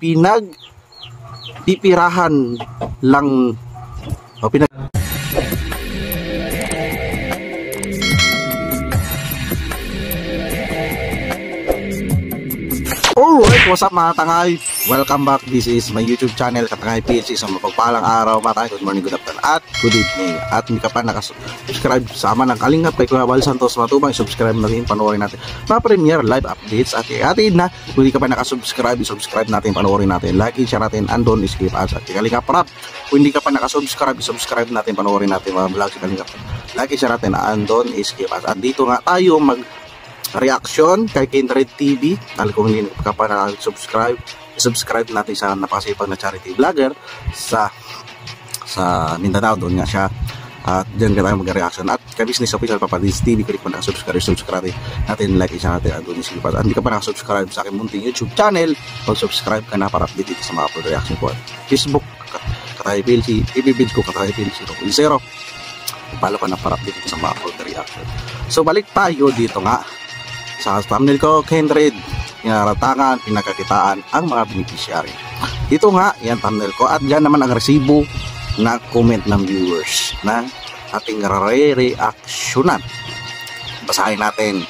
pinagpipirahan lang o Alright, what's up mga tangay? Welcome back. This is my YouTube channel, Katangay PH. Isang mapagpalang araw mga tangay. Good morning, good afternoon, at good evening. At hindi ka pa nakasubscribe sa ama ng Kalingap kay Kuya Val Santos Matubang, subscribe natin, panoorin natin mga premiere live updates at atin na kung hindi ka pa nakasubscribe, subscribe natin, panoorin natin, like, share natin, andon, skip ads at Kalingap Rap. Kung hindi ka pa nakasubscribe, subscribe natin, panoorin natin mga vlog sa Kalingap, like, share natin, andon, skip ads. At dito nga tayo reaction kay Kindred TV. Kung hindi ka pa na-subscribe, subscribe natin sa napakasipag na charity vlogger sa Mindanao. Doon nga siya. At dyan ka tayo mag-reaction. At kay Business Official Papadis TV, kung hindi ka pa na-subscribe, subscribe natin, like, isa natin, at doon yung silipat. At hindi ka pa na-subscribe sa aking munting YouTube channel, mag-subscribe ka na para update dito sa mga upload reaction ko. Facebook, Katangay PLC, ibibid ko Katangay PLC 0.0. Follow ka na para update dito sa mga upload reaction. So balik tayo dito nga sa thumbnail ko, Kindred, inaratangan, pinakakitaan ang mga beneficiary. Dito nga, yan thumbnail ko. At dyan naman ang resibo na comment ng viewers na ating re-reactionan. Basahin natin.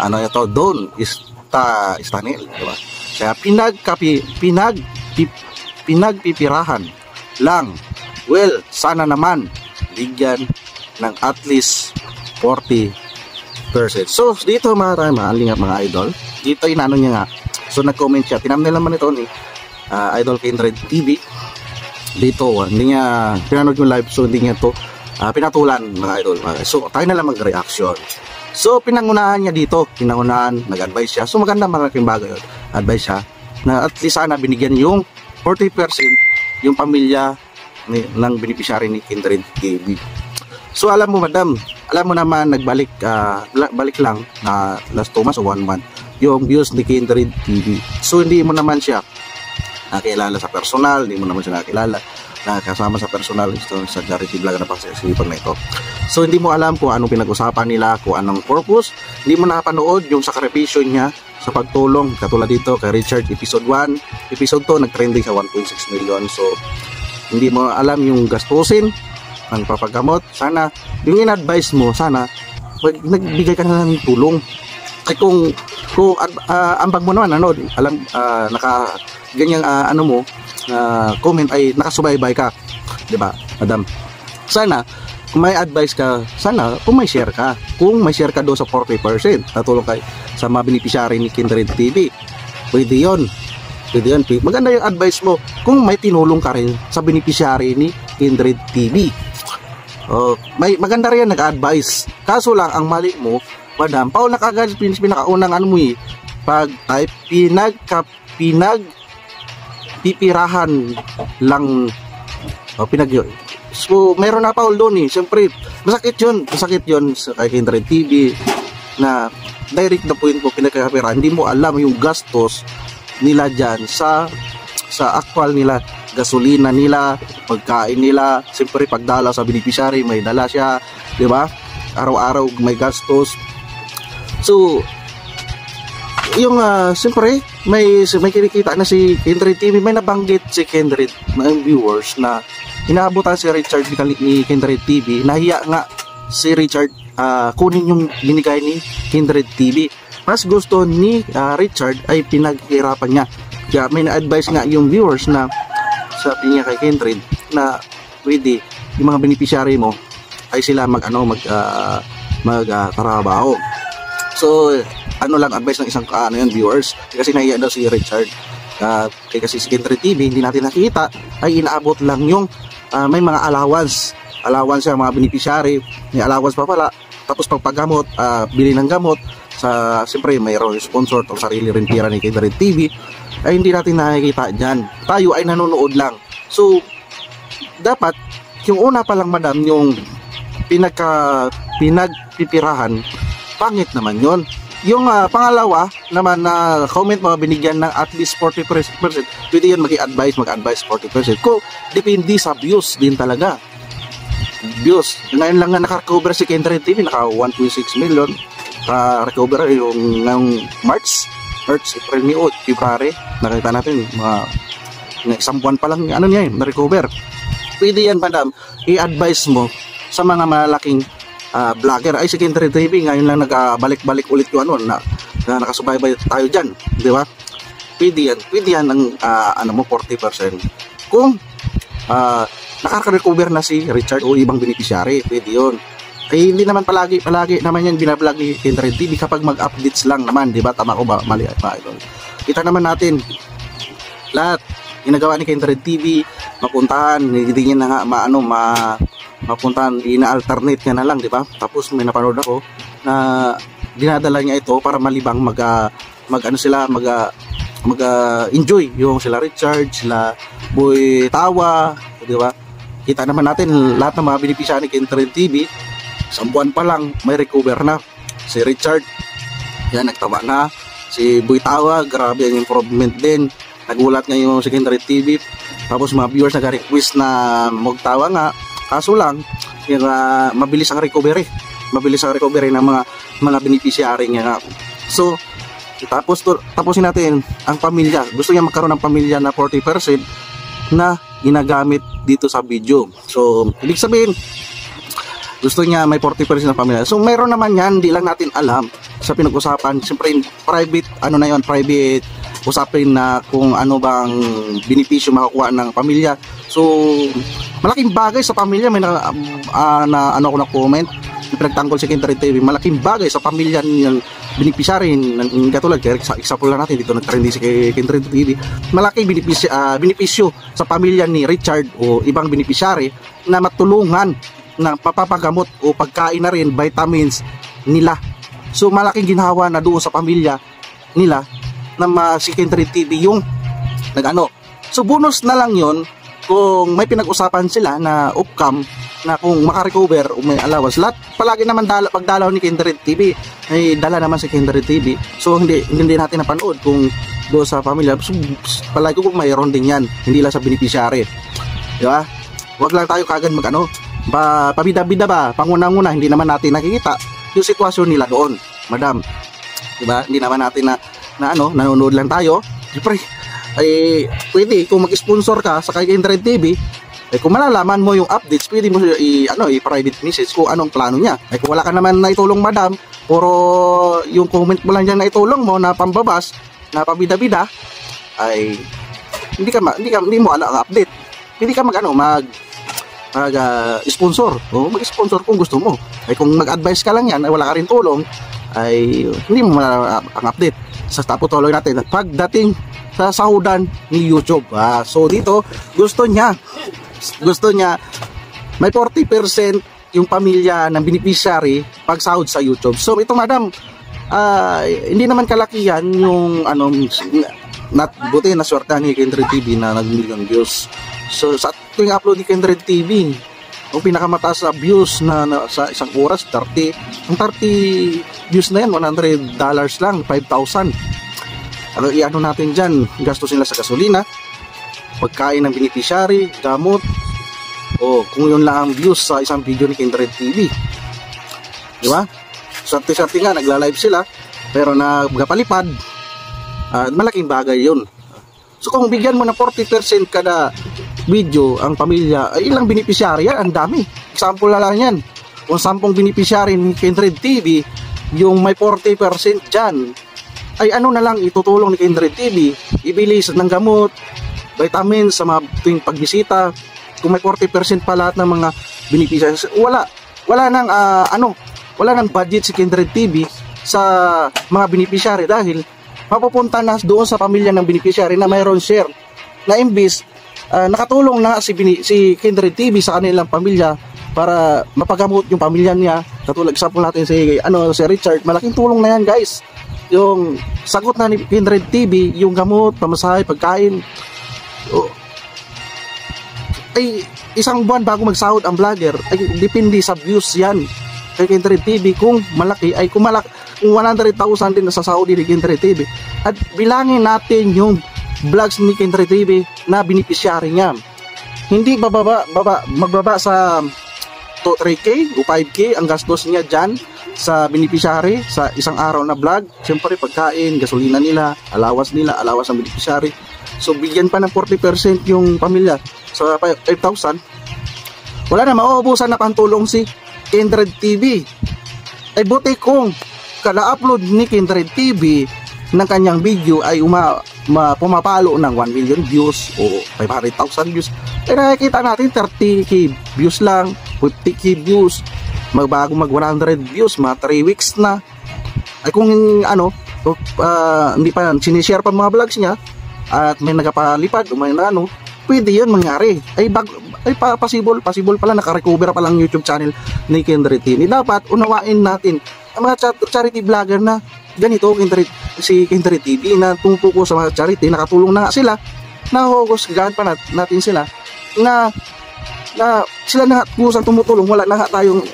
Ano ito, Don Istanil, diba? Kaya pinagpipirahan lang. Well, sana naman bigyan ng at least 40%. So dito mga idol, dito inano niya nga. So nag-comment siya, tinamnel naman ito ni Idol Kindred TV. Dito hindi niya pinanood yung live, so hindi niya to pinatulan mga idol. So tayo na lang mag-reaction. So pinangunahan niya dito, nag-advise siya. So maganda, malaking bagay yun. Advice siya na at least sana binigyan yung 40% yung pamilya ng beneficiary ni Kindred TV. So alam mo madam, alam mo naman balik lang na last 2 months o 1 month yung views ni Kindred TV. So hindi mo naman siya nakilala sa personal, hindi mo naman siya nakasama sa personal sa charity vlog na pagsisipag na ito. So hindi mo alam kung anong pinag-usapan nila, kung anong purpose. Hindi mo nakapanood yung sakripisyo niya sa pagtulong, katulad dito kay Richard episode 1, episode 2 nag-trending sa 1.6 million. So hindi mo alam yung gastusin ang papagamot. Sana yung in-advise mo, sana nagbigay ka na ng tulong. Ay kung ambag mo naman alam ganyang comment ay nakasubaybay ka, 'di ba madam? Sana kung may advice ka, sana kung may share ka doon sa 40% natulong kay sa mga beneficiary ni Kindred TV, pwede yun. Maganda yung advice mo kung may tinulong ka rin sa beneficiary ni Kindred TV. May maganda rin nag-advise. Kaso lang ang mali mo, madam, Paul, nakagad pinakaunang pag ay pinagpipirahan lang so meron na Paul doon siyempre masakit yun sa kay Kindred TV na direct na point mo pinagkakapirahan. Hindi mo alam yung gastos nila dyan sa actual nila, gasolina nila, pagkain nila. Siyempre pagdala sa beneficiary may dala siya, di ba? Araw-araw may gastos. So yung siyempre may kinikita na si Kindred TV. May nabanggit si Kindred ng viewers na inaabutan si Richard ni Kindred TV. Nahiya nga si Richard kunin yung binigay ni Kindred TV. Mas gusto ni Richard ay pinaghirapan niya. Kaya may na-advise nga yung viewers na sabi niya kay Kindred na pwede yung mga beneficiary mo ay sila magtrabaho. So lang advice ng isang viewers, kasi nahiya daw si Richard kasi si Kindred TV hindi natin nakita ay inaabot lang yung may mga allowance sa mga beneficiary, may allowance pa pala. Tapos pagpagamot, bili ng gamot sa siyempre mayroon sponsor o sarili rin pira ni Kindred TV ay hindi natin nakikita dyan. Tayo ay nanonood lang. So dapat yung una pa lang madam, yung pinagpipirahan, pangit naman yon. Yung pangalawa naman na comment mga binigyan ng at least 40%, pwede yun mag-advise 40%. Kung depende sa views din talaga. Views. Ngayon lang nga naka-recover si Kindred TV, naka 1.6 million recover yung ng March. March, April, May, February, nakita natin mga isang buwan pa lang ano niya na-recover. Pwede yan madam, i-advise mo sa mga malaking vlogger. Ay si Kindred TV ngayon lang nagbalik-balik ulit yung ano na nakasubaybay tayo dyan, di ba? Pwede yan ang ano mo 40% kung nakaka-recover na si Richard o ibang beneficiary, pwede yun. Ay hindi naman palagi naman yan binablog ni Kindred TV kapag mag-updates lang naman, di ba? Tama ko ba? Mali ba ito? Kita naman natin lahat ginagawa ni Kindred TV, mapuntahan, hindi niya na nga mapuntahan, ina-alternate niya na lang, di ba? Tapos may napanood ako na dinadala niya ito para malibang enjoy yung sila Richard, sila Boy Tawa, di ba? Kita naman natin lahat ng mga beneficiary ni Kindred TV, isang buwan pa lang may recover na. Si Richard, yan nagtawa na. Si Boy Tawa, grabe ang improvement din. Nagulat ngayon si Kindred TV. Tapos mga viewers nag-request na magtawa nga. Kaso lang, yung, mabilis ang recovery. Mabilis ang recovery ng mga beneficiary nga. So, tapusin natin ang pamilya. Gusto niya magkaroon ng pamilya na 40% na ginagamit dito sa video. So, ibig sabihin, gusto niya may 40% ng pamilya. So, mayroon naman yan, hindi lang natin alam sa pinag-usapan. Siyempre, private usapin na kung ano bang benepisyo makakuha ng pamilya. So, malaking bagay sa pamilya. May ako na comment, pinagtanggol si Kindred TV, malaking bagay sa pamilya ng beneficiary. Katulad, example lang natin, dito nag-trendy si Kindred TV. Malaking benepisyo sa pamilya ni Richard o ibang beneficiary na matulungan na papapagamot o pagkain na rin, vitamins nila. So, malaking ginhawa na doon sa pamilya nila na si Kindred TV yung nag-ano. So, bonus na lang yon kung may pinag-usapan sila na upcam na kung makarecover o may allowance. Lahat palagi naman pagdalaw ni Kindred TV ay dala naman si Kindred TV. So, hindi natin napanood kung doon sa pamilya. So, palagi ko mayroon din yan, hindi lang sa beneficiary. Diba? Huwag lang tayo kagad pabida-bida ba, panguna-nguna, hindi naman natin nakikita yung sitwasyon nila doon, madam. Diba? Hindi naman natin nanonood lang tayo. Siyempre, ay pwede kung mag-sponsor ka sa Kindred TV, ay kung malalaman mo yung updates, pwede mo i-private message kung anong plano niya. Ay kung wala ka naman na itulong, madam, puro yung comment mo lang dyan na itulong mo na pambabas, na pabida-bida, ay hindi mo alam ang update. Hindi ka sponsor o mag-sponsor kung gusto mo. Ay kung mag-advise ka lang yan ay wala ka rin tulong, ay hindi mo malalaman ang update. Sa tapo tuloy natin pagdating sa sahudan ni YouTube. So dito gusto niya may 40% yung pamilya ng beneficiary pag sahod sa YouTube. So ito madam, hindi naman kalakihan yung buti na swertahan ni Kindred TV na nag-million views. So sa tuwing upload ni Kindred TV, ang pinakamataas na views na sa isang oras, 30 views na yan, $100 lang, 5,000. Ano i-ano natin dyan, gastos nila sa gasolina, pagkain ng beneficiary, gamot, o kung yun lang ang views sa isang video ni Kindred TV. Diba? Sarte-sarte nga, nagla-live sila, pero nagpalipad, malaking bagay yun. So kung bigyan mo ng 40% kada video ang pamilya, ay ilang beneficiary yan, ang dami. Example na lang yan, kung 10 beneficiary ni Kindred TV, yung may 40% dyan, ay ano na lang itutulong ni Kindred TV, ibili ng gamot, vitamins sa mga tuwing pagbisita. Kung may 40% pa lahat ng mga beneficiary, wala nang budget si Kindred TV sa mga beneficiary dahil mapupunta na doon sa pamilya ng beneficiary na mayroon share na imbis nakatulong na si Kindred TV sa kanilang pamilya para mapagamot yung pamilya niya. Katulad example natin si Richard, malaking tulong na yan guys. Yung sagot na ni Kindred TV, yung gamot, pamasahe, pagkain. Ay isang buwan bago magsahod ang vlogger, ay depende sa views yan kay Kindred TV. Kung malaki ay kung 100,000 din na sa Saudi ni Kindred TV, at bilangin natin yung vlogs ni Kindred TV na beneficiary niya, hindi magbaba sa 3K o 5K ang gastos niya dyan sa beneficiary sa isang araw na vlog. Siyempre pagkain, gasolina nila, alawas ng beneficiary. So bigyan pa ng 40% yung pamilya sa 5,000. Wala na, mauubusan na pantulong si Kindred TV. Ay buti kung kada-upload ni Kindred TV ng kanyang video ay pumapalo ng 1 million views o 500,000 views. Ay nakikita natin 30k views lang, 50k views, magbago mag 100 views, mga 3 weeks na. Ay kung hindi pa sinishare pa mga vlogs niya at may nagpalipad o may pwede yun mangyari. Ay possible pala naka-recover pa lang YouTube channel ni Kindred TV. Dapat unawain natin ang mga charity vlogger na ganito, si Kindred TV na tumutuko sa mga charity, nakatulong na nga sila, nahuhusgahan pa natin sila na sila na kusang tumutulong, wala na nga tayong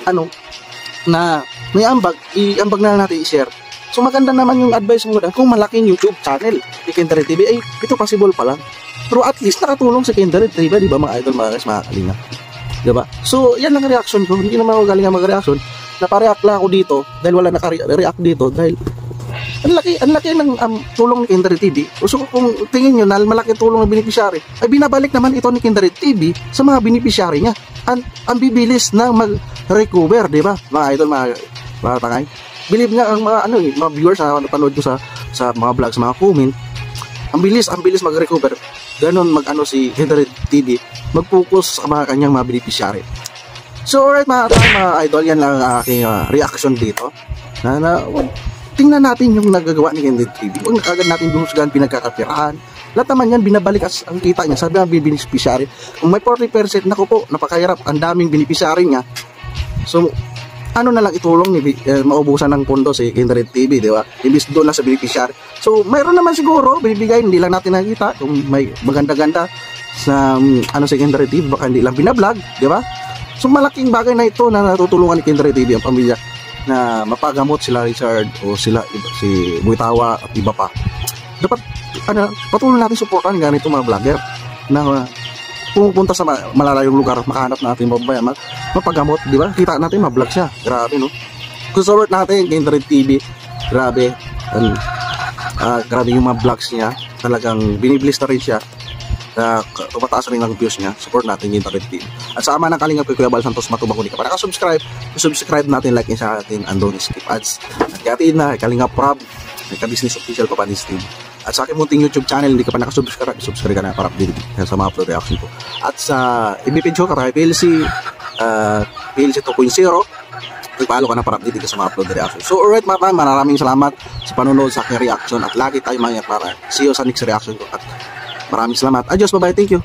na may ambag, iambag na natin i-share. So maganda naman yung advice mo na kung malaking YouTube channel ni Kindred TV, ay ito possible pa lang. Pero at least nakatulong si Kindred TV, di ba mga idol, mga guys, mga kalinga. Di ba? So yan lang reaction ko, hindi naman ako galing mag-reaction. Napareact lang ako dito dahil wala naka-react dito dahil ang laki ng tulong ni Kindred TV. So kung tingin nyo na malaki tulong ng beneficiary, ay binabalik naman ito ni Kindred TV sa mga beneficiary niya. Ang bibilis na mag-recover, di ba? Mga idol, mga tangay. Believe nga ang mga viewers na napanood ko sa mga vlogs, mga comment, ang bilis mag-recover. Ganon si Kindred TV, mag-focus sa mga kanyang mga beneficiary. So alright mga idol, yan lang ang aking reaction dito. Tingnan natin yung nagagawa ni Kindred TV. Huwag nakagad natin husgahan, pinagkakapirahan. Lahat naman yan, binabalik ang kita niya. Sabi ang beneficiary. Kung may 40%, naku po, napakahirap, ang daming beneficiary niya. So, na lang itulong ni maubusan ng pondo si Kindred TV, di ba? Imbis doon lang sa beneficiary. So, mayroon naman siguro, binibigay, hindi lang natin nakikita. Kung may maganda-ganda sa si Kindred TV, baka hindi lang binablog, di ba? So, malaking bagay na ito na natutulungan ni Kindred TV ang pamilya na mapagamot sila Richard o si Buitawa at iba pa. Dapat patuloy natin suportahan ganito mga vlogger na pumunta sa malalayong lugar, makahanap natin mababayan, mapagamot, di ba? Kita natin ma-vlog siya. Grabe, no? Kung support natin Kindred TV, grabe. Grabe yung mga vlogs niya. Talagang binibilis na rin siya. Tumataas rin ang views niya. Support natin yung Kindred TV. At sa ama ng kalingap kay Kuya Bal Santos Matubang, kung di ka pa subscribe natin, like sa atin, andon skip ads. At katiin na, Kalingap Rob, Ka-Business Official Papanis TV. At sa aking munting YouTube channel, hindi ka pa nakasubscribe, subscribe ka na para update sa mga upload reaction ko. At sa MBP Joke, kay PLC 2.0, ipalo ka na para update ka sa mga upload reaction. So alright maraming salamat sa panonood sa aking reaction at lagi tayo mga para see you sa next reaction ko. At maraming salamat. Adios, bye-bye, thank you.